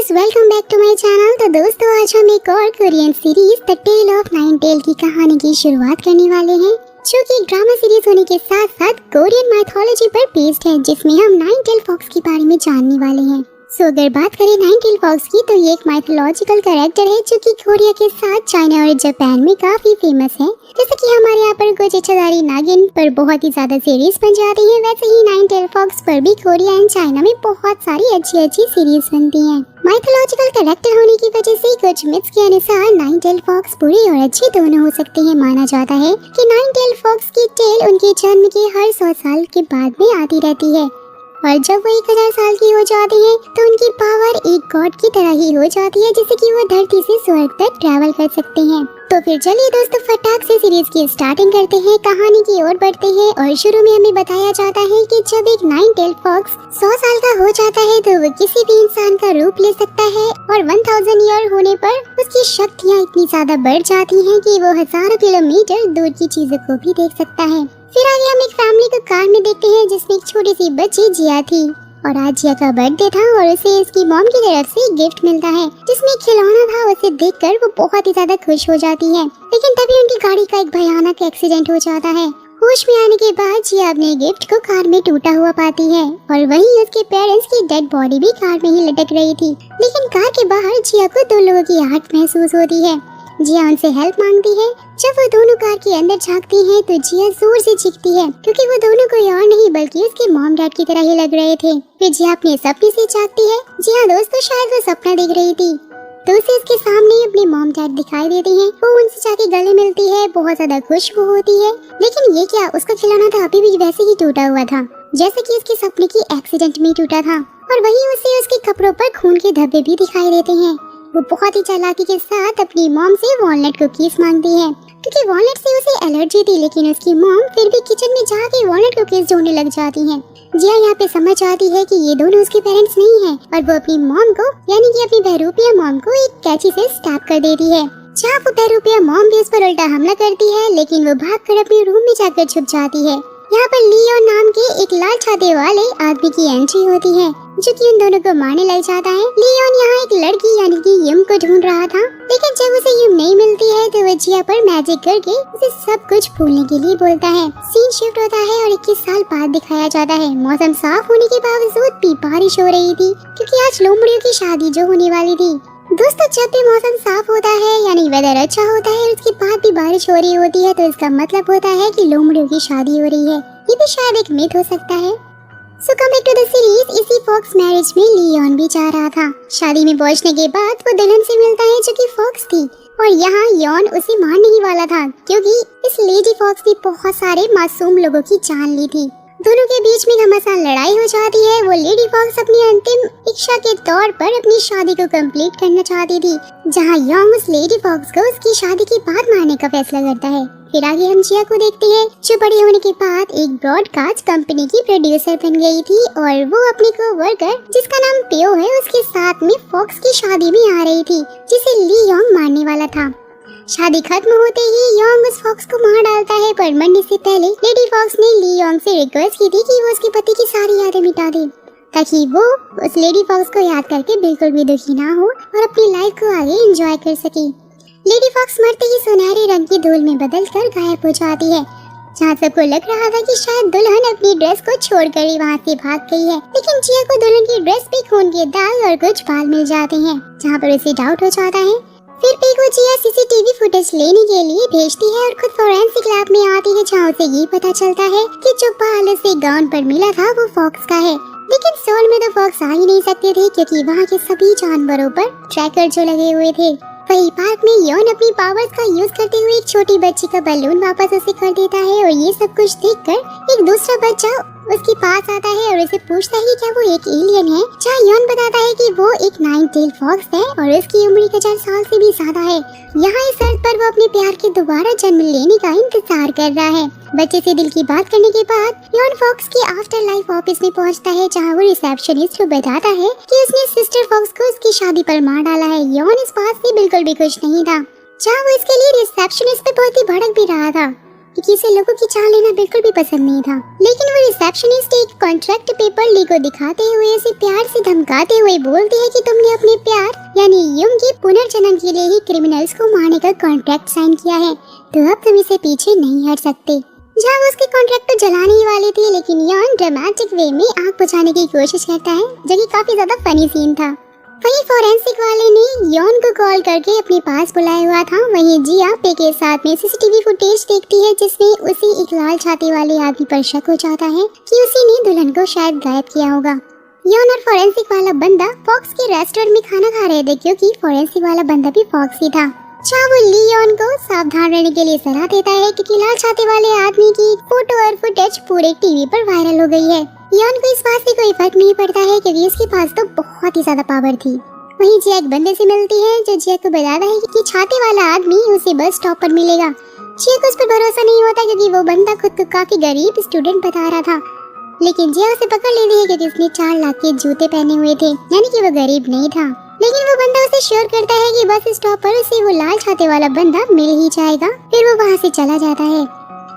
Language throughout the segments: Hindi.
Guys, welcome back to my channel. तो दोस्तों, आज हम एक और Korean series the tale of nine tail की कहानी की शुरुआत करने वाले हैं, जो कि ड्रामा सीरीज होने के साथ साथ कोरियन माइथोलॉजी पर बेस्ड है, जिसमें हम नाइन टेल फॉक्स के बारे में जानने वाले हैं। अगर बात करें नाइन टेल फॉक्स की, तो ये एक माइथोलॉजिकल कैरेक्टर है जो कि कोरिया के साथ चाइना और जापान में काफी फेमस है। जैसे कि हमारे यहाँ पर कुछ इच्छाधारी नागिन पर बहुत ही ज्यादा सीरीज बन जाती है, वैसे ही नाइन टेल फॉक्स पर भी कोरिया एंड चाइना में बहुत सारी अच्छी सीरीज बनती हैं। माइथोलॉजिकल कैरेक्टर होने की वजह से कुछ मिथ्स के अनुसार नाइन टेल फॉक्स बुरे और अच्छे दोनों हो सकते हैं। माना जाता है कि नाइन टेल फॉक्स की टेल उनके जन्म के हर 100 साल के बाद में आती रहती है, और जब वो 1000 साल की हो जाती है तो उनकी पावर एक गॉड की तरह ही हो जाती है, जिससे कि वो धरती से स्वर्ग तक ट्रैवल कर सकते हैं। तो फिर चलिए दोस्तों, फटाक से सीरीज की स्टार्टिंग करते हैं, कहानी की ओर बढ़ते हैं। और शुरू में हमें बताया जाता है कि जब एक नाइन टेल फॉक्स 100 साल का हो जाता है तो वो किसी भी इंसान का रूप ले सकता है, और 1000 ईयर होने पर उसकी शक्तियाँ इतनी ज्यादा बढ़ जाती हैं कि वो हजारों किलोमीटर दूर की चीजों को भी देख सकता है। फिर आगे हम एक फैमिली को कार में देखते हैं, जिसमें एक छोटी सी बच्ची जिया थी, और आज जिया का बर्थडे था और उसे इसकी मॉम की तरफ से गिफ्ट मिलता है, जिसमें एक खिलौना था। उसे देखकर वो बहुत ही ज्यादा खुश हो जाती है, लेकिन तभी उनकी गाड़ी का एक भयानक एक्सीडेंट हो जाता है। होश में आने के बाद जिया अपने गिफ्ट को कार में टूटा हुआ पाती है, और वहीं उसके पेरेंट्स की डेड बॉडी भी कार में ही लटक रही थी। लेकिन कार के बाहर जिया को 2 लोगों की आहट महसूस होती है। जिया उनसे हेल्प मांगती है। जब वो दोनों कार के अंदर झांकती हैं तो जिया जोर से चीखती है, क्योंकि वो दोनों कोई और नहीं बल्कि उसके मॉम डैड की तरह ही लग रहे थे। फिर जिया अपने सपने से जागती है। जी हाँ दोस्तों, शायद वो सपना देख रही थी, तो उसे उसके सामने ही अपने मॉम डैड दिखाई देते हैं। वो उनसे जाके गले मिलती है, बहुत ज्यादा खुश वो होती है। लेकिन ये क्या, उसका खिलौना था अभी भी वैसे ही टूटा हुआ था, जैसे कि उसके सपने की एक्सीडेंट में टूटा था, और वहीं उसे उसके कपड़ों पर खून के धब्बे भी दिखाई देते हैं। वो बहुत ही चालाकी के साथ अपनी मॉम से वॉलनट कुकीज मांगती है, क्योंकि वॉलनट से उसे एलर्जी थी। लेकिन उसकी मॉम फिर भी किचन में जाके वॉलनट कुकीज ढूंढने लग जाती हैं। जिया यहाँ पे समझ आती है कि ये दोनों उसके पेरेंट्स नहीं हैं, और वो अपनी मॉम को, यानी कि अपनी बहरूपिया मॉम को एक कैंची से स्टैब कर देती है। जहाँ वो बहरूपिया मॉम भी उस पर उल्टा हमला करती है, लेकिन वो भागकर अपने रूम में जाकर छुप जाती है। यहाँ पर लियोन नाम के एक लाल छाते वाले आदमी की एंट्री होती है, जो कि उन दोनों को मारने लग जाता है। लियोन यहाँ एक लड़की यानी कि यम को ढूंढ रहा था, लेकिन जब उसे यम नहीं मिलती है तो वो जिया पर मैजिक करके उसे सब कुछ भूलने के लिए बोलता है। सीन शिफ्ट होता है और 21 साल बाद दिखाया जाता है। मौसम साफ होने के बावजूद भी बारिश हो रही थी, क्योंकि आज लोमड़ियों की शादी जो होने वाली थी। दोस्तों, जब भी मौसम साफ होता है यानी वेदर अच्छा होता है, उसके बाद भी बारिश हो रही होती है, तो इसका मतलब होता है कि लोमड़ियों की शादी हो रही है। ये भी शायद एक मिथ हो सकता है। So come back to the series, इसी फॉक्स मैरिज में लियोन भी जा रहा था। शादी में पहुंचने के बाद वो दुल्हन से मिलता है, जो कि फॉक्स थी, और यहाँ यॉन उसे मारने ही वाला था, क्योंकि इस लेडी फॉक्स ने बहुत सारे मासूम लोगों की जान ली थी। दोनों के बीच में घमासान लड़ाई हो जाती है। वो लेडी फॉक्स अपनी अंतिम इच्छा के तौर पर अपनी शादी को कंप्लीट करना चाहती थी, जहाँ यॉन्ग उस लेडी फॉक्स को उसकी शादी के बाद मारने का फैसला करता है। फिर आगे हम जिया को देखते हैं, जो बड़ी होने के बाद एक ब्रॉडकास्ट कंपनी की प्रोड्यूसर बन गई थी, और वो अपने को वर्कर, जिसका नाम पियो है, उसके साथ में फॉक्स की शादी में आ रही थी, जिसे ली योंग मारने वाला था। शादी खत्म होते ही योंग उस फॉक्स को मार डालता है, पर मरने से पहले लेडी फॉक्स ने ली योंग से रिक्वेस्ट की थी कि वो उसके पति की सारी यादें मिटा दे, ताकि वो उस लेडी फॉक्स को याद करके बिल्कुल भी दुखी ना हो और अपनी लाइफ को आगे एंजॉय कर सके। लेडी फॉक्स मरते ही सुनहरे रंग की धूल में बदलकर गायब हो जाती है, जहाँ सबको लग रहा था कि शायद दुल्हन अपनी ड्रेस को छोड़कर ही वहाँ से भाग गई है। लेकिन जिया को दुल्हन की ड्रेस पे खून के दाग और कुछ बाल मिल जाते हैं, जहाँ पर उसे डाउट हो जाता है। फिर पीको जिया सीसीटीवी फुटेज लेने के लिए भेजती है, और खुद फोरेंसिक लैब में आती है, जहाँ उसे ये पता चलता है कि जो बाल उसे गाउन पर मिला था वो फॉक्स का है। लेकिन सोल में तो फॉक्स आ ही नहीं सकते थे, क्योंकि वहाँ के सभी जानवरों पर ट्रैकर जो लगे हुए थे। वही पार्क में योन अपनी पावर्स का यूज करते हुए एक छोटी बच्ची का बलून वापस उसे कर देता है, और ये सब कुछ देखकर एक दूसरा बच्चा उसके पास आता है और उसे पूछता है कि क्या वो एक एलियन है। जहाँ योन बताता है कि वो एक नाइन टेल फॉक्स है, और उसकी उम्र 1000 साल से भी ज्यादा है। यहाँ इस अर्थ पर वो अपने प्यार के दोबारा जन्म लेने का इंतजार कर रहा है। बच्चे से दिल की बात करने के बाद योन फॉक्स की आफ्टर लाइफ ऑफिस में पहुँचता है, जहाँ वो रिसेप्शनिस्ट को बताता है कि उसने सिस्टर फॉक्स को उसकी शादी पर मार डाला है। योन इस बात से बिल्कुल भी खुश नहीं था, जहाँ वो इसके लिए रिसेप्शनिस्ट पे बहुत ही भड़क भी रहा था, क्योंकि इसे लोगों की चाल लेना बिल्कुल भी पसंद नहीं था। लेकिन वो रिसेप्शनिस्ट एक कॉन्ट्रैक्ट पेपर ली को दिखाते हुए उसे प्यार से धमकाते हुए बोलती है कि तुमने अपने प्यार यानी युंग के पुनर्जन्म के लिए ही क्रिमिनल्स को मारने का कॉन्ट्रैक्ट साइन किया है, तो अब तुम इसे पीछे नहीं हट सकते। जहाँ वो उसके कॉन्ट्रैक्ट तो जलाने ही वाले थे, लेकिन यॉन ड्रामेटिक वे में आग बुझाने की कोशिश करता है, जो कि काफी ज्यादा फनी सीन था। वहीं फोरेंसिक वाले ने यॉन को कॉल करके अपने पास बुलाया हुआ था। वहीं जिया पे के साथ में सीसीटीवी फुटेज देखती है, जिसमें उसे एक लाल छाती वाले आदमी पर शक हो जाता है कि उसी ने दुल्हन को शायद गायब किया होगा। यॉन और फोरेंसिक वाला बंदा फॉक्स के रेस्टोरेंट में खाना खा रहे थे, क्योंकि फोरेंसिक वाला बंदा भी फॉक्स ही था। वो लियोन को सावधान रहने के लिए सलाह देता है, क्योंकि लाल छाती वाले आदमी की फोटो और फुटेज पूरे टीवी पर वायरल हो गई है। यॉन को इस बात से कोई फर्क नहीं पड़ता है, क्योंकि उसके पास तो बहुत ही ज्यादा पावर थी। वहीं जिया एक बंदे से मिलती है, जो जिया को बताता है कि छाती वाला आदमी उसे बस स्टॉप पर मिलेगा। जिया को उस पर भरोसा नहीं होता, क्योंकि वो बंदा खुद को काफी गरीब स्टूडेंट बता रहा था। लेकिन जिया उसे पकड़ लेती है, क्योंकि उसने 4 लाख के जूते पहने हुए थे, यानी कि वो गरीब नहीं था। लेकिन वो बंदा उसे श्योर करता है कि बस स्टॉप पर उसे वो लाल छाते वाला बंदा मिल ही जाएगा। फिर वो वहाँ से चला जाता है।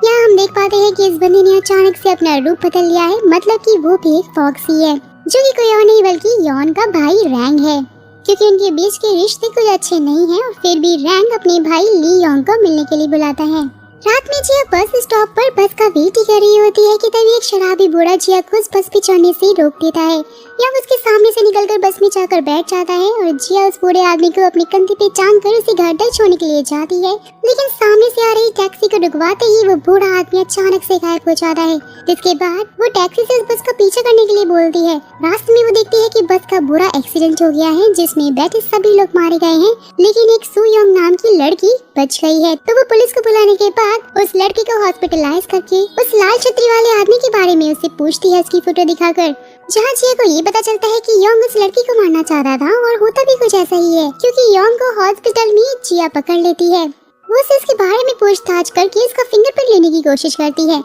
यहाँ हम देख पाते हैं कि इस बंदे ने अचानक से अपना रूप बदल लिया है, मतलब कि वो भी एक फॉक्सी है, जो कि कोई और नहीं बल्कि यॉन का भाई रैंग है। क्योंकि उनके बीच के रिश्ते कुछ अच्छे नहीं हैं, और फिर भी रैंग अपने भाई ली यॉन को मिलने के लिए बुलाता है। रात में जिया बस स्टॉप पर बस का वेट ही कर रही होती है कि तभी एक शराबी बूढ़ा जिया को उस बस पे चढ़ने से रोक देता है, या उसके सामने से निकलकर बस में जाकर बैठ जाता है। और जिया उस बूढ़े आदमी को अपने कंधे पे टांग कर उसे घर तक छोड़ने के लिए जाती है, लेकिन सामने से आ रही टैक्सी को रुकवाते ही वो बूढ़ा आदमी अचानक से गायब हो जाता है। जिसके बाद वो टैक्सी से उस बस का पीछा करने के लिए बोलती है। रास्ते में वो देखती है कि बस का बुरा एक्सीडेंट हो गया है, जिसमें बैठे सभी लोग मारे गए हैं, लेकिन एक सू योंग नाम की लड़की बच गई है। तो वो पुलिस को बुलाने के बाद उस लड़की को हॉस्पिटलाइज करके उस लाल छतरी वाले आदमी के बारे में उससे पूछती है, उसकी फोटो दिखाकर। जहाँ जिया को ये पता चलता है कि योंग उस लड़की को मारना चाहता था, और होता भी कुछ ऐसा ही है, क्योंकि योंग को हॉस्पिटल में जिया पकड़ लेती है। वो उसे उसके बारे में पूछताछ करके उसका फिंगरप्रिंट लेने की कोशिश करती है,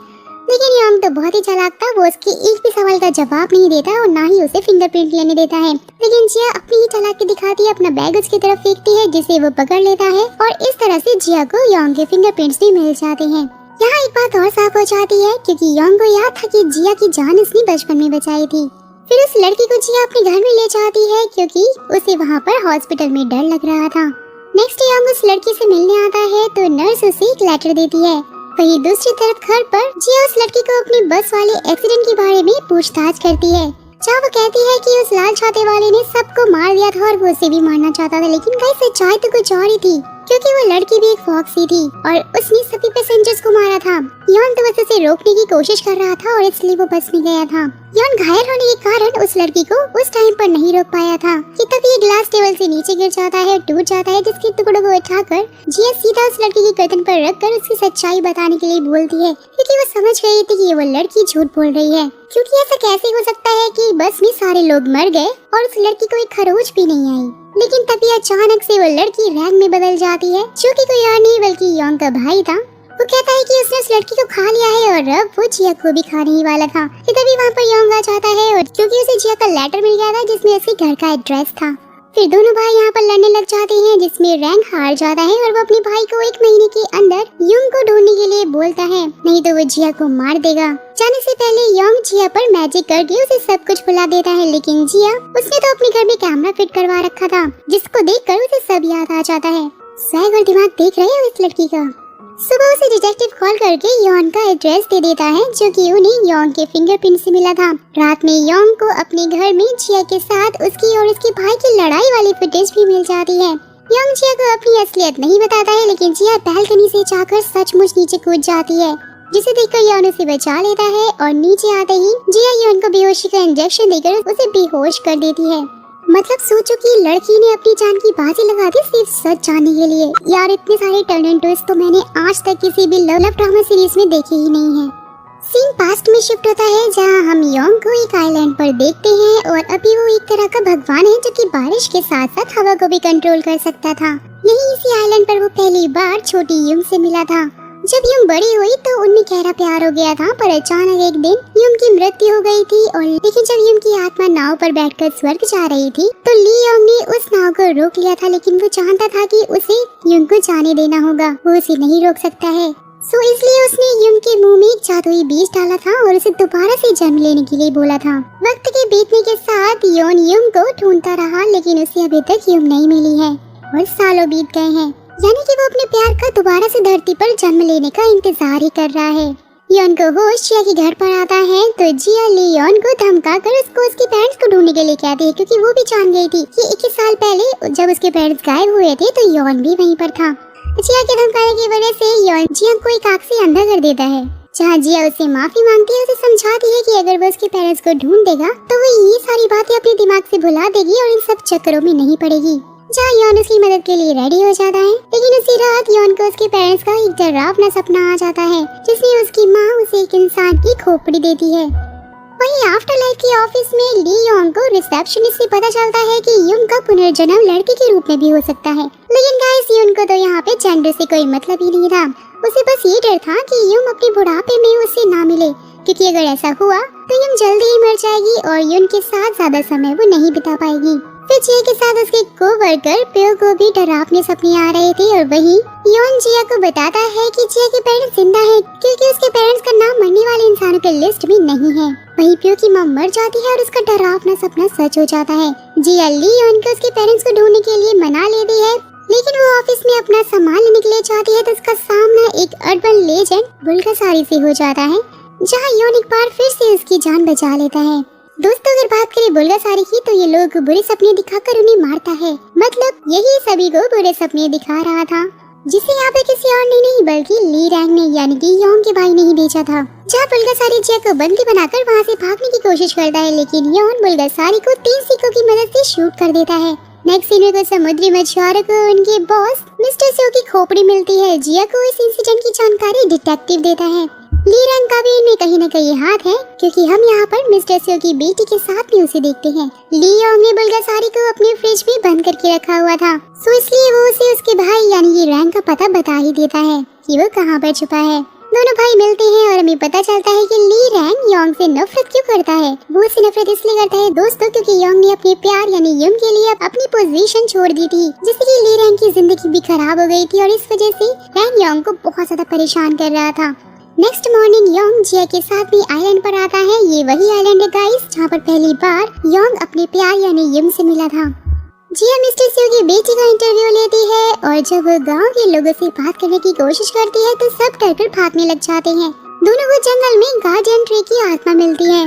लेकिन योंग तो बहुत ही चालाक था। वो उसके एक भी सवाल का जवाब नहीं देता और ना ही उसे फिंगरप्रिंट लेने देता है। लेकिन जिया अपनी ही चालाकी दिखाती है, अपना बैग उसकी तरफ फेंकती है, जिसे वो पकड़ लेता है, और इस तरह से जिया को योंग के फिंगरप्रिंट्स भी मिल जाते हैं। यहाँ एक बात और साफ हो जाती है, क्योंकि योंग को याद था कि जिया की जान उसने बचपन में बचाई थी। फिर उस लड़की को जिया अपने घर में ले जाती है, क्योंकि उसे वहाँ पर हॉस्पिटल में डर लग रहा था। नेक्स्ट योंग उस लड़की से मिलने आता है, तो नर्स उसे एक लेटर देती है। वहीं दूसरी तरफ घर पर जिया उस लड़की को अपने बस वाले एक्सीडेंट के बारे में पूछताछ करती है, जहाँ वो कहती है कि उस लाल छाते वाले ने सबको मार दिया था और वो उसे भी मारना चाहता था, लेकिन गाइस सच्चाई तो कुछ और ही थी, क्योंकि वो लड़की भी एक फॉक्सी थी और उसने सभी पैसेंजर्स को मारा था। यॉन तो बस उसे रोकने की कोशिश कर रहा था और इसलिए वो बस में गया था। यॉन घायल होने के कारण उस लड़की को उस टाइम पर नहीं रोक पाया था कि तभी एक ग्लास टेबल से नीचे गिर जाता है और टूट जाता है, जिसके टुकड़ों को उठाकर जिया सीधा उस लड़की की गर्दन पर रखकर उसकी सच्चाई बताने के लिए बोलती है, क्योंकि वो समझ गई थी कि वो लड़की झूठ बोल रही है। क्योंकि ऐसा कैसे हो सकता है कि बस में सारे लोग मर गए और उस लड़की को एक खरोच भी नहीं आई। लेकिन तभी अचानक से वो लड़की रैंग में बदल जाती है, जो कि कोई और नहीं बल्कि यॉन्ग का भाई था। वो कहता है कि उसने उस लड़की को खा लिया है और अब वो जिया को भी खाने ही वाला था। कि तभी वहाँ पर यॉन्ग आ जाता है, और क्योंकि उसे जिया का लेटर मिल गया था जिसमें उसके घर का एड्रेस था। फिर दोनों भाई यहाँ पर लड़ने लग जाते हैं, जिसमें रैंग हार जाता है और वो अपने भाई को 1 महीने के अंदर युंग को ढूंढने के लिए बोलता है, नहीं तो वो जिया को मार देगा। जाने से पहले यॉन्ग जिया पर मैजिक करके उसे सब कुछ भुला देता है, लेकिन जिया उसने तो अपने घर में कैमरा फिट करवा रखा था, जिसको देखकर उसे सब याद आ जाता है। स्वैग और दिमाग देख रहे हो इस लड़की का। सुबह उसे डिटेक्टिव कॉल करके यॉन्ग का एड्रेस दे देता है, जो कि उन्हें यॉन्ग के फिंगरप्रिंट से मिला था। रात में यॉन्ग को अपने घर में जिया के साथ उसकी और उसके भाई की लड़ाई वाली फुटेज भी मिल जाती है। यॉन्ग जिया को अपनी असलियत नहीं बताता है, लेकिन जिया बालकनी से जाकर सचमुच नीचे कूद जाती है, जिसे देखकर यॉन्ग उसे बचा लेता है और नीचे आते ही जिया यॉन्ग को बेहोशी का इंजेक्शन देकर उसे बेहोश कर देती है। मतलब सोचो कि लड़की ने अपनी जान की बाजी लगा दी सिर्फ सच जानने के लिए। यार इतने सारे टर्न एंड ट्विस्ट तो मैंने आज तक किसी भी लव ड्रामा सीरीज में देखे ही नहीं है। सीन पास्ट में शिफ्ट होता है, जहां हम यॉन्ग को एक आइलैंड पर देखते हैं, और अभी वो एक तरह का भगवान है जो कि बारिश के साथ साथ हवा को भी कंट्रोल कर सकता था। यही इसी आइलैंड पर वो पहली बार छोटी युंग से मिला था। जब युंग बड़ी हुई तो उनमें गहरा प्यार हो गया था, पर अचानक एक दिन युंग की मृत्यु हो गई थी। और लेकिन जब युंग की आत्मा नाव पर बैठकर स्वर्ग जा रही थी, तो ली योंग ने उस नाव को रोक लिया था, लेकिन वो जानता था कि उसे युंग को जाने देना होगा, वो उसे नहीं रोक सकता है। सो इसलिए उसने युन के मुंह में एक जादुई बीज डाला था और उसे दोबारा से जन्म लेने के लिए बोला था। वक्त के बीतने के साथ योन युम को ढूंढता रहा, लेकिन उसे अभी तक युम नहीं मिली है और सालों बीत गए हैं, यानी कि वो अपने प्यार का दोबारा से धरती पर जन्म लेने का इंतजार ही कर रहा है। योन को होश जिया के घर पर आता है तो जिया ली योन को धमका कर उसको उसके पेरेंट्स को ढूंढने के लिए कहती है, क्योंकि वो भी जान गई थी कि 21 साल पहले जब उसके पेरेंट्स गायब हुए थे तो योन भी वहीं पर था। जिया के धमकाने की वजह से योन जिया को एक आग से अंधा कर देता है, जहाँ जिया उससे माफी मांगती है, उसे समझाती है कि अगर वो उसके पेरेंट्स को ढूंढ देगा तो वो ये सारी बातें अपने दिमाग से भुला देगी और इन सब चक्करों में नहीं पड़ेगी। जहाँ योन उसकी मदद के लिए रेडी हो जाता है, लेकिन उसी रात योन को उसके पेरेंट्स का एक डरावना सपना आ जाता है, जिसमें उसकी माँ उसे एक इंसान की खोपड़ी देती है। वहीं आफ्टर लाइफ के ऑफिस में ली योंग को रिसेप्शनिस्ट से पता चलता है कि युन का पुनर्जन्म लड़के के रूप में भी हो सकता है, लेकिन गाइस युन को तो यहाँ पे जेंडर से कोई मतलब ही नहीं था। उसे बस ये डर था कि युन अपने बुढ़ापे में उससे ना मिले, क्योंकि अगर ऐसा हुआ तो युन जल्दी ही मर जाएगी और युन के साथ ज्यादा समय वो नहीं बिता पाएगी। फिर जिया के साथ उसके को-वर्कर पेयो को भी डरावने सपने आ रहे थे और वहीं योन जिया को बताता है कि जिया के पेरेंट्स जिंदा हैं, क्योंकि उसके पेरेंट्स का नाम मरने वाले इंसानों के लिस्ट में नहीं है। वहीं पेयो की मां मर जाती है और उसका डरावना सपना सच हो जाता है। जिया ली योन को उसके पेरेंट्स को ढूंढने के लिए मना लेती है, लेकिन वो ऑफिस में अपना सामान लेने के लिए जाती है तो उसका सामना एक अर्बन लेजेंड बुल्गासारी से हो जाता है, जहाँ योन एक बार फिर से उसकी जान बचा लेता है। दोस्तों, अगर बात करें बुल्गासारी की तो ये लोग बुरे सपने दिखाकर उन्हें मारता है, मतलब यही सभी को बुरे सपने दिखा रहा था, जिसे यहाँ पे किसी और ने नहीं बल्कि ली रैंग ने यानी कि योन के भाई ने ही भेजा था। जहाँ बुल्गासारी जिया को बंदी बनाकर वहाँ से भागने की कोशिश करता है, लेकिन योन बुल्गासारी को 3 सिक्कों की मदद से शूट कर देता है। नेक्स्ट सीन में समुद्री मछुआरों को उनके बॉस मिस्टर सियो की खोपड़ी मिलती है। जिया को इस इंसिडेंट की जानकारी डिटेक्टिव देता है। ली रैंग का भी इनमें कहीं न कहीं हाथ है, क्योंकि हम यहाँ पर मिस्टर सियो की बेटी के साथ भी उसे देखते हैं। ली योंग ने बुल्गासारी को अपने फ्रिज में बंद करके रखा हुआ था, सो इसलिए वो उसे उसके भाई यानी कि रैंग का पता बता ही देता है कि वो कहाँ पर छुपा है। दोनों भाई मिलते हैं और हमें पता चलता है कि ली रैंग योंग से नफरत क्यों करता है। वो उससे नफरत इसलिए करता है दोस्तों, क्योंकि योंग ने अपने प्यार यानी युन के लिए अपनी पोजीशन छोड़ दी थी, जिससे कि ली रैंग की जिंदगी भी खराब हो गई थी और इस वजह से रैंग योंग को बहुत ज्यादा परेशान कर रहा था। नेक्स्ट मॉर्निंग योंग जिया के साथ भी आइलैंड पर आता है। ये वही आइलैंड है गाइस जहाँ पर पहली बार योंग अपने प्यार यानी युन से मिला था। जिया मिस्टर सियो की बेटी का इंटरव्यू लेती है और जब वो गांव के लोगों से बात करने की कोशिश करती है तो सब डरकर भागने लग जाते हैं। दोनों को जंगल में गार्डियन ट्री की आत्मा मिलती है,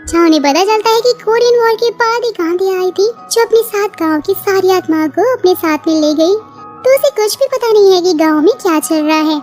जहाँ उन्हें पता चलता है कि कोरियन वॉर के बाद एक आंधी आई थी जो अपने साथ गाँव की सारी आत्मा को अपने साथ में ले गयी। तो उसे कुछ भी पता नहीं है कि गाँव में क्या चल रहा है।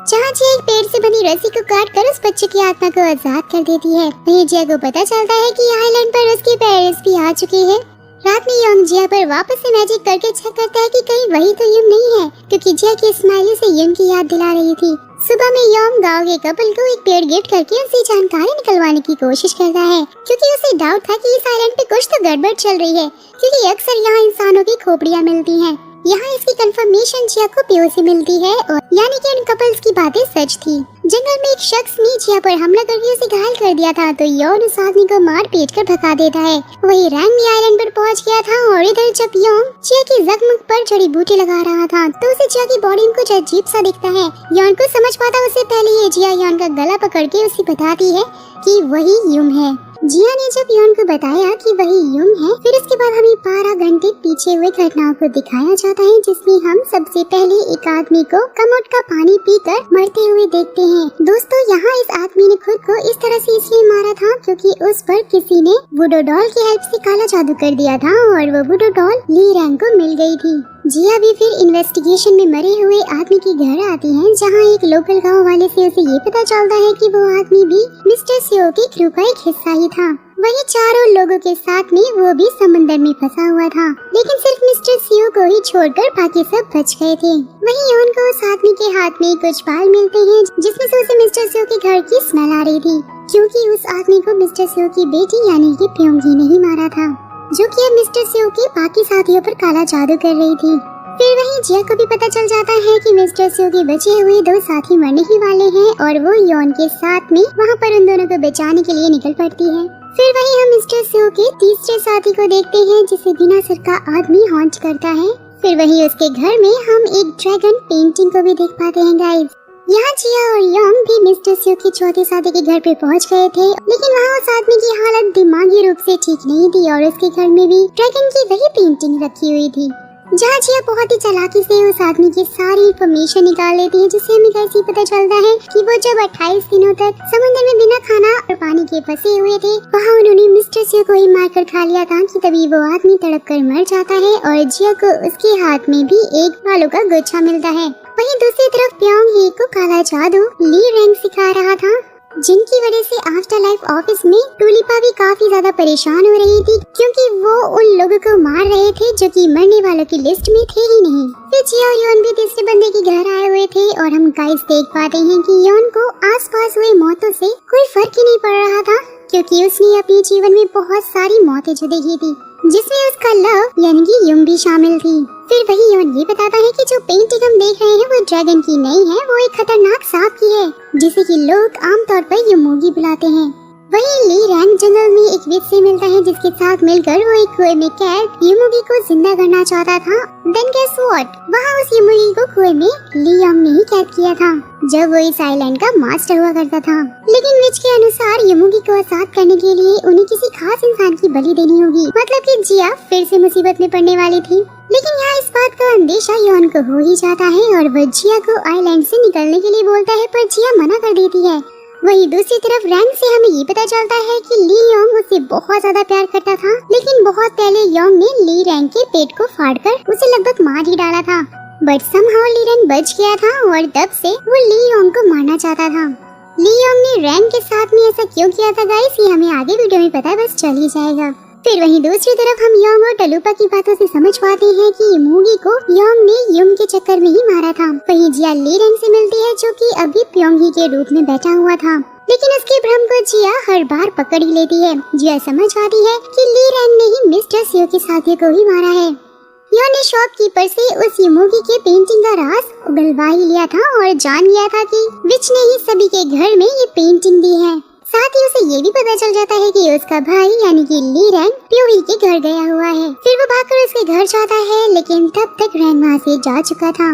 जहाँ जिया एक पेड़ से बनी रस्सी को काट कर उस बच्चे की आत्मा को आजाद कर देती है। वहीं जिया को पता चलता है कि आइलैंड पर उसके पेरेंट्स भी आ चुके हैं। रात में योंग जिया पर वापस से मैजिक करके चेक करता है कि कहीं वही तो युन नहीं है, क्योंकि जिया की स्माइली से युन की याद दिला रही थी। सुबह में योंग गांव के कपल को एक पेड़ गिफ्ट करके उनसे जानकारी निकलवाने की कोशिश करता है, क्योंकि उसे डाउट था कि इस आइलैंड पे कुछ तो गड़बड़ चल रही है, क्योंकि अक्सर यहाँ इंसानों की खोपड़ियाँ मिलती हैं। यहाँ इसकी कंफर्मेशन जिया को पियो से मिलती है और यानी कि उन कपल्स की बातें सच थी। जंगल में एक शख्स ने जिया पर हमला करके उसे घायल कर दिया था, तो योंग उस आदमी को मार पीट कर भगा देता है। वही रैंग भी आइलैंड पर पहुंच गया था और इधर जब योंग जिया की जख्म पर जड़ी बूटी लगा रहा था तो उसे जिया की बॉडी में कुछ अजीब सा दिखता है। योंग को समझ पाता उससे पहले ये जिया योंग का गला पकड़ के उसे बताती है कि वही युन है। जिया ने जब योंग को बताया कि वही युन है, फिर इसके बाद हमें 12 घंटे पीछे हुए घटनाओं को दिखाया जाता है, जिसमें हम सबसे पहले एक आदमी को कमोड का पानी पीकर मरते हुए देखते हैं। दोस्तों, यहाँ इस आदमी ने खुद को इस तरह से इसलिए मारा था क्योंकि उस पर किसी ने वुडो डॉल की हेल्प से काला जादू कर दिया था और वो वुडो डॉल ली रैंग को मिल गई थी। जिया भी फिर इन्वेस्टिगेशन में मरे हुए आदमी के घर आती है, जहाँ एक लोकल गांव वाले से उसे ये पता चलता है कि वो आदमी भी मिस्टर सियो की क्रू का एक हिस्सा ही था। वही चारों लोगों के साथ में वो भी समंदर में फंसा हुआ था, लेकिन सिर्फ मिस्टर सियो को ही छोड़कर बाकी सब बच गए थे। वहीं योन को उस आदमी के हाथ में कुछ बाल मिलते हैं, जिसमें से उसे मिस्टर सियो के घर की स्मेल आ रही थी, क्योंकि उस आदमी को मिस्टर सियो की बेटी यानी कि प्योंगी ने ही मारा था, जो कि अब मिस्टर सियो के बाकी साथियों पर काला जादू कर रही थी। फिर वहीं जिया को भी पता चल जाता है कि मिस्टर सियो के बचे हुए 2 साथी मरने ही वाले हैं और वो योन के साथ में वहाँ पर उन दोनों को बचाने के लिए निकल पड़ती है। फिर वहीं हम मिस्टर सियो के तीसरे साथी को देखते हैं, जिसे बिना सर का आदमी हॉन्ट करता है। फिर वहीं उसके घर में हम एक ड्रैगन पेंटिंग को भी देख पाते हैं गाइस। यहाँ जिया और योंग भी मिस्टर स्यू की चौथे शादी के घर पे पहुँच गए थे, लेकिन वहाँ उस आदमी की हालत दिमागी रूप से ठीक नहीं थी और उसके घर में भी ड्रैगन की वही पेंटिंग रखी हुई थी। जहाँ जिया बहुत ही चालाकी से उस आदमी की सारी इंफॉर्मेशन निकाल लेती है, जिससे हमें कैसे पता चलता है कि वो जब 28 दिनों तक समुद्र में बिना खाना और पानी के फंसे हुए थे, वहाँ उन्होंने मिस्टर स्यू को ही मारकर खा लिया था कि तभी वो आदमी तड़प कर मर जाता है और जिया को उसके हाथ में भी एक बालों का गुच्छा मिलता है। वहीं दूसरी तरफ प्योंग ही को काला जादू ली रैंग सिखा रहा था, जिनकी वजह से आफ्टर लाइफ ऑफिस में टूलिपा भी काफी ज्यादा परेशान हो रही थी, क्योंकि वो उन लोगों को मार रहे थे जो कि मरने वालों की लिस्ट में थे ही नहीं। फिर जिया और योन भी तीसरे बंदे के घर आए हुए थे और हम गाइस देख पाते हैं कि योन को आसपास हुई मौतों से कोई फर्क ही नहीं पड़ रहा था, क्योंकि उसने अपने जीवन में बहुत सारी मौतें जो देखी थी, जिसमें उसका लव यानी कि युम भी शामिल थी। फिर वही योन ये बताता है कि जो पेंटिंग हम देख रहे हैं वो ड्रैगन की नहीं है, वो एक खतरनाक सांप की है, जिसे कि लोग आमतौर पर युमोगी बुलाते हैं। वहीं ली रैंग जंगल में एक विच से मिलता है, जिसके साथ मिलकर वो एक कुएं में कैद युमोगी को जिंदा करना चाहता था। देन गेस व्हाट, वहाँ उस युमोगी को कुएं में ली योंग ने ही कैद किया था, जब वो इस आइलैंड का मास्टर हुआ करता था। लेकिन विच के अनुसार युमोगी को आजाद करने के लिए उन्हें किसी खास इंसान की बलि देनी होगी, मतलब कि जिया फिर से मुसीबत में पड़ने वाली थी। लेकिन यहाँ इस बात का अंदेशा योन को हो ही जाता है और वह जिया को आइलैंड से निकलने के लिए बोलता है, पर जिया मना कर देती है। वहीं दूसरी तरफ रैंग से हमें ये पता चलता है कि ली योंग उससे बहुत ज्यादा प्यार करता था, लेकिन बहुत पहले योंग ने ली रैंग के पेट को फाड़कर उसे लगभग मार ही डाला था। बट समहाउ ली रैंग बच गया था और तब से वो ली योंग को मारना चाहता था। ली योंग ने रैंग के साथ में ऐसा क्यों किया था गाइस, ये हमें आगे वीडियो में पता बस चल ही जाएगा। फिर वहीं दूसरी तरफ हम योंग और टलुपा की बातों से समझ पाते हैं कि युमोगी को योंग ने युम के चक्कर में ही मारा था। वहीं जिया ली रैंग से मिलती है, जो कि अभी प्योंगी के रूप में बैठा हुआ था, लेकिन उसके भ्रम को जिया हर बार पकड़ ही लेती है। जिया समझ आती है कि ली रैंग ने ही मिस्टर स्यू के साथी को ही मारा है। योन ने शॉपकीपर से उस युमोगी के पेंटिंग का राज उगलवा ही लिया था और जान लिया था कि विच ने ही सभी के घर में ये पेंटिंग दी है। साथ ही उसे ये भी पता चल जाता है कि उसका भाई यानी कि ली रैंग प्योही के घर गया हुआ है। फिर वो भागकर उसके घर जाता है, लेकिन तब तक रैंग वहाँ से जा चुका था।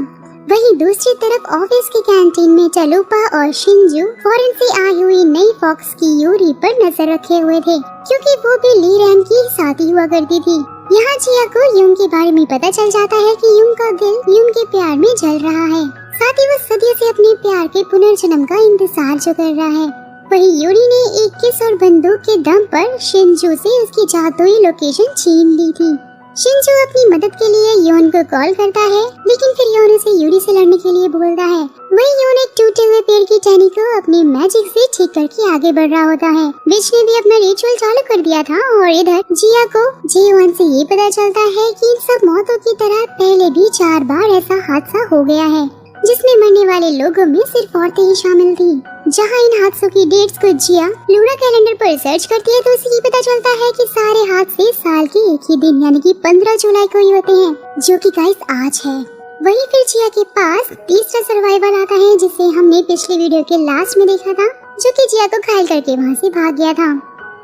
वहीं दूसरी तरफ ऑफिस की कैंटीन में टलुपा और शिनजू फॉरेन से आई हुई नई फॉक्स की यूरी पर नजर रखे हुए थे, क्योंकि वो भी ली रैंग की साथी हुआ करती थी। यहाँ जिया को युम के बारे में पता चल जाता है कि युम का दिल युम के प्यार में जल रहा है, साथ ही वो सदियों से अपने प्यार के पुनर्जन्म का इंतजार जो कर रहा है। वहीं यूरी ने एक किस और बंदूक के दम पर शिनजू से उसकी जादुई लोकेशन छीन ली थी। शिनजू अपनी मदद के लिए योन को कॉल करता है, लेकिन फिर योन उसे यूरी से लड़ने के लिए बोलता है। वहीं योन एक टूटे हुए पेड़ की टहनी को अपने मैजिक से ठीक करके आगे बढ़ रहा होता है। विच ने भी अपना रिचुअल चालू कर दिया था और इधर जिया को जेवन से ये पता चलता है कि इन सब मौतों की तरह पहले भी 4 बार ऐसा हादसा हो गया है, जिसमें मरने वाले लोगों में सिर्फ औरतें ही शामिल थी। जहां इन हादसों की डेट्स को जिया लूना कैलेंडर पर रिसर्च करती है, तो उसे ये पता चलता है कि सारे हादसे साल के एक ही दिन यानी कि 15 जुलाई को ही होते हैं, जो कि गाइस आज है। वहीं फिर जिया के पास तीसरा सर्वाइवल आता है, जिसे हमने पिछले वीडियो के लास्ट में देखा था, जो कि जिया को घायल करके वहाँ से भाग गया था।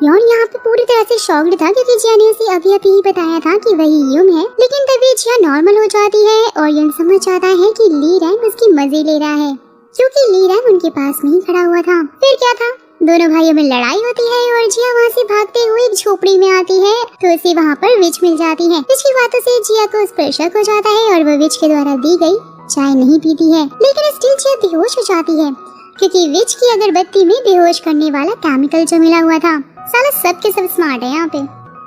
योन यहाँ पे पूरी तरह से शॉक्ड था, क्योंकि जिया ने उसे अभी अभी ही बताया था कि वही युम है। लेकिन तभी जिया नॉर्मल हो जाती है और योन समझ जाता है कि ली रैंग उसकी मजे ले रहा है, क्योंकि ली रैंग उनके पास नहीं खड़ा हुआ था। फिर क्या था, दोनों भाइयों में लड़ाई होती है और जिया वहाँ से भागते हुए एक झोपड़ी में आती है, तो उसे वहाँ पर विच मिल जाती है। विच की बातों से जिया को उस पर शक हो जाता है और वह विच के द्वारा दी गई चाय नहीं पीती है, लेकिन स्टिल जिया बेहोश हो जाती है, क्योंकि विच की अगरबत्ती में बेहोश करने वाला केमिकल जो मिला हुआ था। साला सब के सब स्मार्ट है यहाँ पे।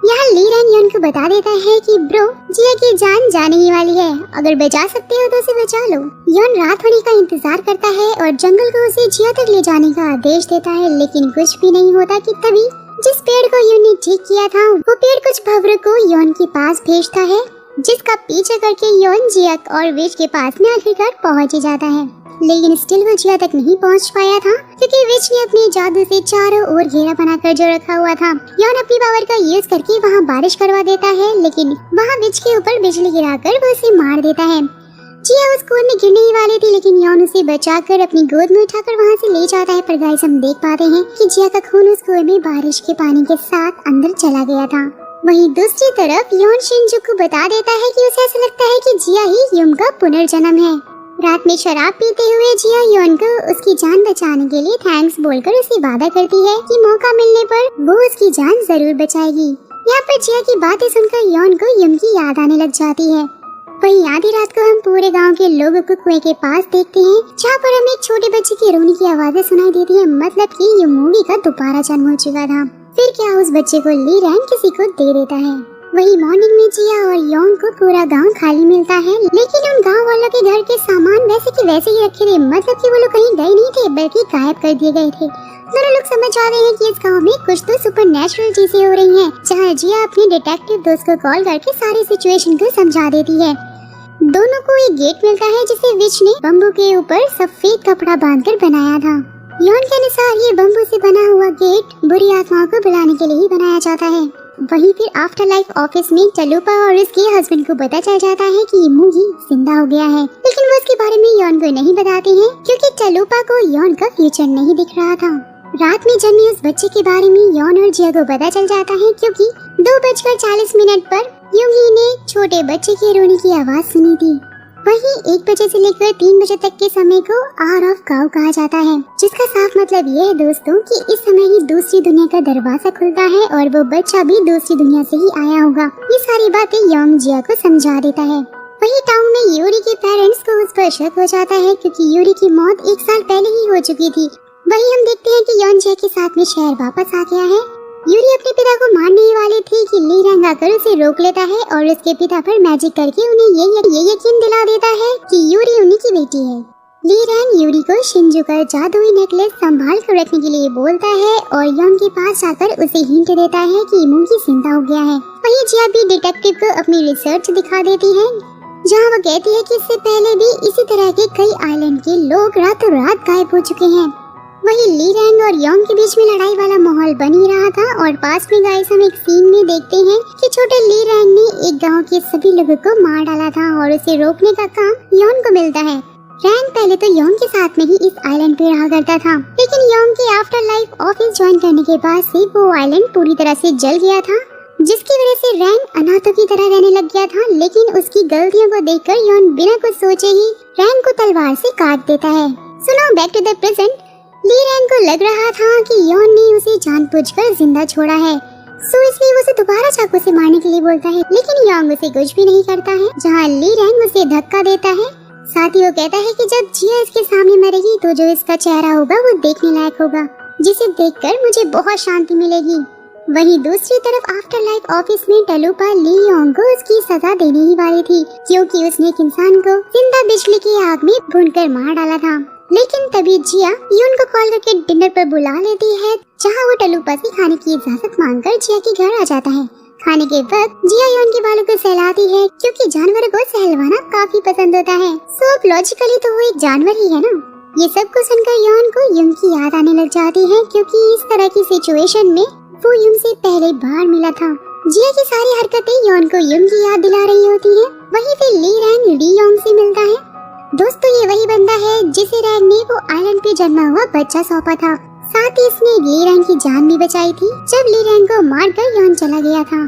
यहाँ ली रैंग योन को बता देता है कि ब्रो, जिया की जान जाने ही वाली है, अगर बचा सकते हो तो उसे बचा लो। योन रात होने का इंतजार करता है और जंगल को उसे जिया तक ले जाने का आदेश देता है, लेकिन कुछ भी नहीं होता कि तभी जिस पेड़ को योन ने ठीक किया था, वो पेड़ कुछ भव्र को योन के पास भेजता है, जिसका पीछे करके योन जिया और विच के पास में आखिरकार पहुँच ही जाता है। लेकिन स्टिल वो जिया तक नहीं पहुंच पाया था, क्योंकि विच ने अपने जादू से चारों ओर घेरा बनाकर जो रखा हुआ था। योन अपनी पावर का यूज करके वहां बारिश करवा देता है, लेकिन वहां विच के ऊपर बिजली गिराकर वो उसे मार देता है। जिया उस कुएं में गिरने ही वाली थी, लेकिन योन उसे बचाकर अपनी गोद में उठाकर वहां से ले जाता है। पर गाइस हम देख पाते हैं कि जिया का खून उस कुएं में बारिश के पानी के साथ अंदर चला गया था। वहीं दूसरी तरफ योन शिनजू को बता देता है कि उसे ऐसा लगता है कि जिया ही युम का पुनर्जन्म है। रात में शराब पीते हुए जिया योन को उसकी जान बचाने के लिए थैंक्स बोलकर उसे वादा करती है कि मौका मिलने पर वो उसकी जान जरूर बचाएगी। यहाँ पर जिया की बातें सुनकर योन को युम की याद आने लग जाती है। वहीं आधी रात को हम पूरे गांव के लोगों को कुएं के पास देखते हैं, जहाँ पर हमें एक छोटे बच्चे की रोने की आवाजें सुनाई देती है। मतलब कि ये मूवी का दोबारा जन्म हो चुका था। फिर क्या उस बच्चे को ली रैंग किसी को दे देता है। वही मॉर्निंग में जिया और योंग को पूरा गांव खाली मिलता है, लेकिन उन गांव वालों के घर के सामान वैसे के वैसे ही रखे थे। मतलब कि वो लोग कहीं गए नहीं थे, बल्कि गायब कर दिए गए थे। दोनों लोग समझ आ रहे हैं कि इस गांव में कुछ तो सुपरनैचुरल चीजें हो रही हैं। जहाँ जिया अपने डिटेक्टिव दोस्त को कॉल करके सारी सिचुएशन को समझा देती है। दोनों को एक गेट मिलता है जिसे विच ने बम्बू के ऊपर सफेद कपड़ा बांधकर बनाया था। योन के अनुसार ये बम्बू से बना हुआ गेट बुरी आत्माओं को बुलाने के लिए ही बनाया जाता है। वहीं फिर आफ्टर लाइफ ऑफिस में चलूपा और उसके हस्बैंड को पता चल जाता है कि मूगी जिंदा हो गया है, लेकिन वो इसके बारे में योन को नहीं बताते हैं क्योंकि चलूपा को योन का फ्यूचर नहीं दिख रहा था। रात में जन्मे उस बच्चे के बारे में योन और जिया को पता चल जाता है क्योंकि 2:40 पर युंगी ने छोटे बच्चे के रोने की आवाज सुनी थी। वहीं 1 बजे से लेकर 3 बजे तक के समय को आवर ऑफ काउ कहा जाता है, जिसका साफ मतलब ये है दोस्तों कि इस समय ही दूसरी दुनिया का दरवाजा खुलता है और वो बच्चा भी दूसरी दुनिया से ही आया होगा। ये सारी बातें योंग जिया को समझा देता है। वहीं टाउन में यूरी के पेरेंट्स को उस पर शक हो जाता है क्योंकि यूरी की मौत 1 साल पहले ही हो चुकी थी। वहीं हम देखते हैं कि योन जिया के साथ में शहर वापस आ गया है। यूरी अपने पिता को मारने ही वाले थे कि ली रैंग आकर उसे रोक लेता है और उसके पिता पर मैजिक करके उन्हें ये यकीन दिला देता है कि यूरी उन्हीं की बेटी है। ली रैंग यूरी को शिंजू का जादुई नेकलेस संभाल कर रखने के लिए बोलता है और योंग के पास जाकर उसे हिंट देता है कि मूगी जिंदा हो गया है। वहीं जिया भी डिटेक्टिव को अपनी रिसर्च दिखा देती है, जहाँ वो कहती है कि इससे पहले भी इसी तरह के कई आइलैंड के लोग रातों रात गायब हो चुके हैं। वहीं ली रैंग और योंग के बीच में लड़ाई वाला माहौल बन ही रहा था और पास में गाइस हम एक सीन में देखते हैं कि छोटे ली रैंग ने एक गांव के सभी लोगों को मार डाला था और उसे रोकने का काम योंग को मिलता है। रैंग पहले तो योंग के साथ में ही इस आइलैंड पे रहा करता था, लेकिन योंग के आफ्टर लाइफ ऑफिस ज्वाइन करने के बाद से वो आइलैंड पूरी तरह से जल गया था, जिसकी वजह से रैंग अनाथों की तरह रहने लग गया था। लेकिन उसकी गलतियों को देखकर योंग बिना कुछ सोचे ही रैंग को तलवार से काट देता है। सुनो back to the present. Lee Rang को लग रहा था कि योन ने उसे जानबूझकर जिंदा छोड़ा है, सो इसलिए वो उसे दोबारा चाकू से मारने के लिए बोलता है, लेकिन योंग उसे कुछ भी नहीं करता है। जहाँ ली रैंग उसे धक्का देता है, साथ ही वो कहता है कि जब जिया इसके सामने मरेगी तो जो इसका चेहरा होगा वो देखने लायक होगा, जिसे देखकर मुझे बहुत शांति मिलेगी। वहीं दूसरी तरफ आफ्टर लाइफ ऑफिस में टलूपा ली योंग को उसकी सजा देने ही वाली थी क्योंकि उसने एक इंसान को जिंदा बिजली की आग में भूनकर मार डाला था। लेकिन तभी जिया योन को कॉल करके डिनर पर बुला लेती है, जहाँ वो टलूपा से खाने की इजाजत मांगकर जिया के घर आ जाता है। खाने के वक्त जिया योन के बालों को सहलाती है क्योंकि जानवरों को सहलवाना काफी पसंद होता है। सो लॉजिकली तो वो एक जानवर ही है ना। ये सब कुछ सुनकर योन को युम की याद आने लग जाती है क्योंकि इस तरह की सिचुएशन में वो युम से पहले बार मिला था। जिया की सारी हरकतें योन को युम की याद दिला रही होती है। वहीं फिर ली रैंग ली योंग से मिलता है। दोस्तों ये वही बंदा है जिसे रैंग ने वो आइलैंड पे जन्मा हुआ बच्चा सौंपा था। साथ ही इसने ली रैंग की जान भी बचाई थी जब ली रैंग को मारकर योन चला गया था।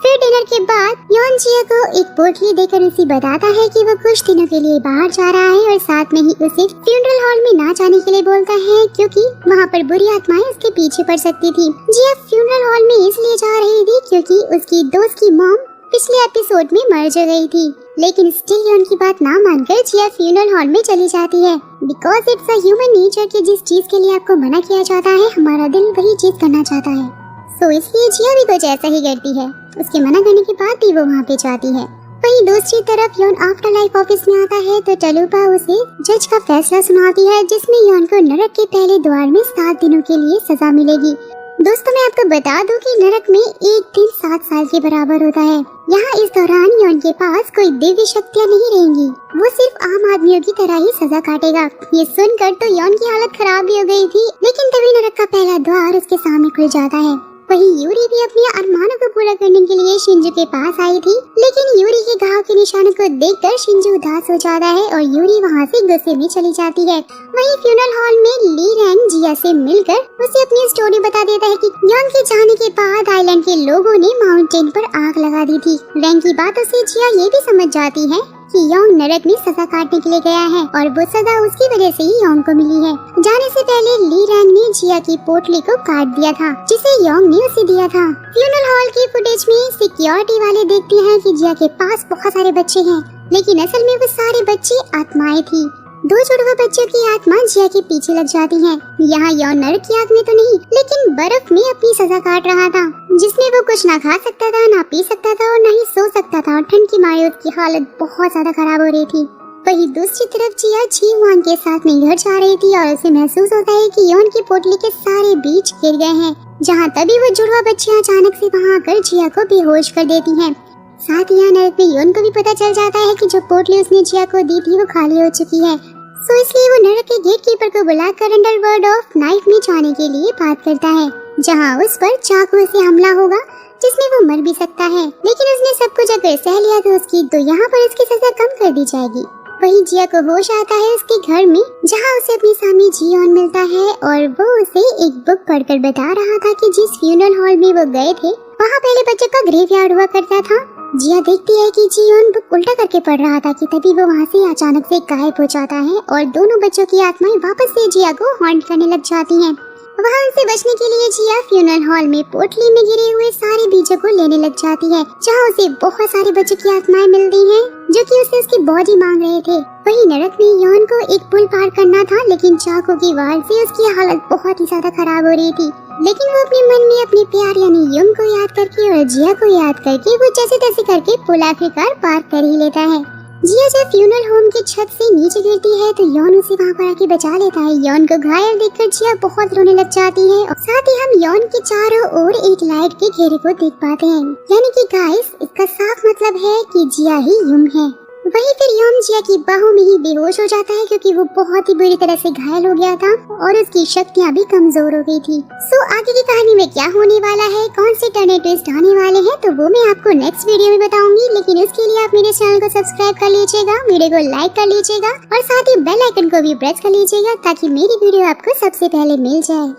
फिर डिनर के बाद योन जिया को एक पोटली देकर उसे बताता है कि वो कुछ दिनों के लिए बाहर जा रहा है और साथ में ही उसे फ्यूनरल हॉल में ना जाने के लिए बोलता है क्योंकि वहाँ पर बुरी आत्माएं उसके पीछे पड़ सकती थी। जिया फ्यूनरल हॉल में इसलिए जा रही थी क्योंकि उसकी दोस्त की मॉम पिछले एपिसोड में मर जो गई थी, लेकिन स्टिल योन की बात ना मानकर जिया फ्यूनरल हॉल में चली जाती है because it's a human nature कि जिस चीज के लिए आपको मना किया जाता है हमारा दिल वही चीज करना चाहता है। सो इसलिए जिया भी कुछ ऐसा ही करती है। उसके मना करने के बाद भी वो वहाँ पे जाती है। वहीं दूसरी तरफ योन आफ्टर लाइफ ऑफिस में आता है तो टलूपा उसे जज का फैसला सुनाती है जिसमें योन को नरक के पहले द्वार में 7 दिनों के लिए सजा मिलेगी। दोस्तों मैं आपको बता दूं कि नरक में एक दिन 7 साल के बराबर होता है। यहाँ इस दौरान योन के पास कोई दिव्य शक्तियाँ नहीं रहेंगी, वो सिर्फ आम आदमियों की तरह ही सजा काटेगा। ये सुनकर तो योन की हालत खराब भी हो गई थी, लेकिन तभी नरक का पहला द्वार उसके सामने खुल जाता है। वहीं यूरी भी अपने अरमानों को पूरा करने के लिए शिंजू के पास आई थी, लेकिन यूरी के घाव के निशानों को देखकर शिंजू उदास हो जाता है और यूरी वहाँ से गुस्से में चली जाती है। वहीं फ्यूनरल हॉल में ली रैंग जिया से मिलकर उसे अपनी स्टोरी बता देता है कि योन के जाने के बाद आइलैंड के लोगों ने माउंटेन पर आग लगा दी थी। रैंग की बातों से जिया ये भी समझ जाती है कि योंग नरक में सजा काटने के लिए गया है और वो सजा उसकी वजह से ही योंग को मिली है। जाने से पहले ली रैंग ने जिया की पोटली को काट दिया था जिसे योंग ने उसे दिया था। फ्यूनरल हॉल की फुटेज में सिक्योरिटी वाले देखते हैं कि जिया के पास बहुत सारे बच्चे हैं, लेकिन असल में वो सारे बच्चे आत्माएं थी। 2 जुड़वा बच्चों की आत्मा जिया के पीछे लग जाती है। यहाँ योंग नरक की आग में तो नहीं, लेकिन बर्फ में अपनी सजा काट रहा था, जिसमें वो कुछ ना खा सकता था, ना पी सकता था और ना ही सो सकता था और ठंड की मारे उसकी हालत बहुत ज्यादा खराब हो रही थी। वहीं दूसरी तरफ जिया छीवान के साथ में घर जा रही थी और उसे महसूस होता है कि योन की पोटली के सारे बीज गिर गए हैं। जहाँ तभी वो जुड़वा बच्चियाँ अचानक से वहाँ आकर जिया को बेहोश कर देती हैं। साथ ही यहाँ नरक में योन को भी पता चल जाता है कि जो पोटली उसने जिया को दी थी वो खाली हो चुकी है। सो इसलिए वो नरक के गेट कीपर को बुलाकर अंडरवर्ल्ड ऑफ नाइफ में जाने के लिए बात करता है, जहाँ उस पर चाकू से हमला होगा जिसमें वो मर भी सकता है। लेकिन उसने सब कुछ अगर सह लिया तो यहाँ पर उसकी सजा कम कर दी जाएगी। वहीं जिया को होश आता है उसके घर में, जहाँ उसे अपनी स्वामी जियोन मिलता है और वो उसे एक बुक पढ़कर बता रहा था कि जिस फ्यूनरल हॉल में वो गए थे वहाँ पहले बच्चों का ग्रेवयार्ड हुआ करता था। जिया देखती है कि जियोन बुक उल्टा करके पढ़ रहा था कि तभी वो वहाँ से अचानक से गायब हो जाता है और दोनों बच्चों की आत्माएं वापस से जिया को हॉन्ट करने लग जाती हैं। वहाँ उनसे बचने के लिए जिया फ्यूनरल हॉल में पोटली में गिरे हुए सारे बीजों को लेने लग जाती है, जहाँ उसे बहुत सारे बच्चों की आत्माएं मिलती हैं जो कि उसे उसकी बॉडी मांग रहे थे। वहीं नरक में योन को एक पुल पार करना था, लेकिन चाकू की वार से उसकी हालत बहुत ही ज्यादा खराब हो रही थी। लेकिन वो अपने मन में अपने प्यार यानी युंग को याद करके और जिया को याद करके वो जैसे तैसे करके पुल आखिरकार पार कर ही लेता है। जिया जब फ्यूनरल होम की छत से नीचे गिरती है तो योन उसे वहाँ पर आके बचा लेता है। योन को घायल देखकर जिया बहुत रोने लग जाती है और साथ ही हम योन के चारों ओर एक लाइट के घेरे को देख पाते हैं, यानी कि गाइस इसका साफ मतलब है कि जिया ही युंग है। वहीं फिर योन जिया की बाहों में ही बेहोश हो जाता है क्योंकि वो बहुत ही बुरी तरह से घायल हो गया था और उसकी शक्तियाँ भी कमजोर हो गई थी। सो आगे की कहानी में क्या होने वाला है, कौन से टर्न ट्विस्ट आने वाले हैं, तो वो मैं आपको नेक्स्ट वीडियो में बताऊंगी। लेकिन उसके लिए आप मेरे चैनल को सब्सक्राइब कर लीजिएगा, वीडियो को लाइक कर लीजिएगा और साथ ही बेल आइकन को भी प्रेस कर लीजिएगा ताकि मेरी वीडियो आपको सबसे पहले मिल जाए।